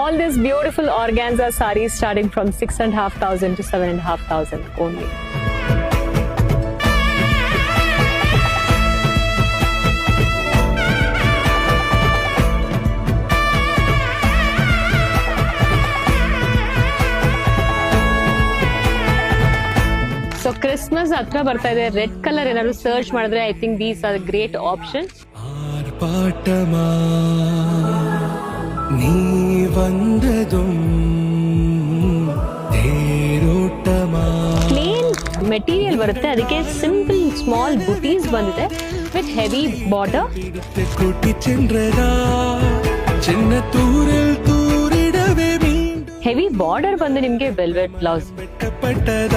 All these beautiful organza sarees starting from 6,500 to 7,500 only. So Christmas hatra barta ide, red color ಏನಾದ್ರು search ಮಾಡಿದ್ರೆ I think these are great options. ಆರ್ಭಾಟಮಾ ನೀ ವಂದದುಂ ತೇರೋಟಮಾ Plain material ಬರುತ್ತೆ, ಅದಕ್ಕೆ simple small booties ಬಂದಿದೆ with heavy border. ಕೋಟಿ ಚಂದ್ರದ ಚಿನ್ನ ತೂರಲ್ ತೂರಿಡವೆ Heavy border ಬಂದು ನಿಮಗೆ velvet blouse. ಬೆಟ್ಟಪಟ್ಟದ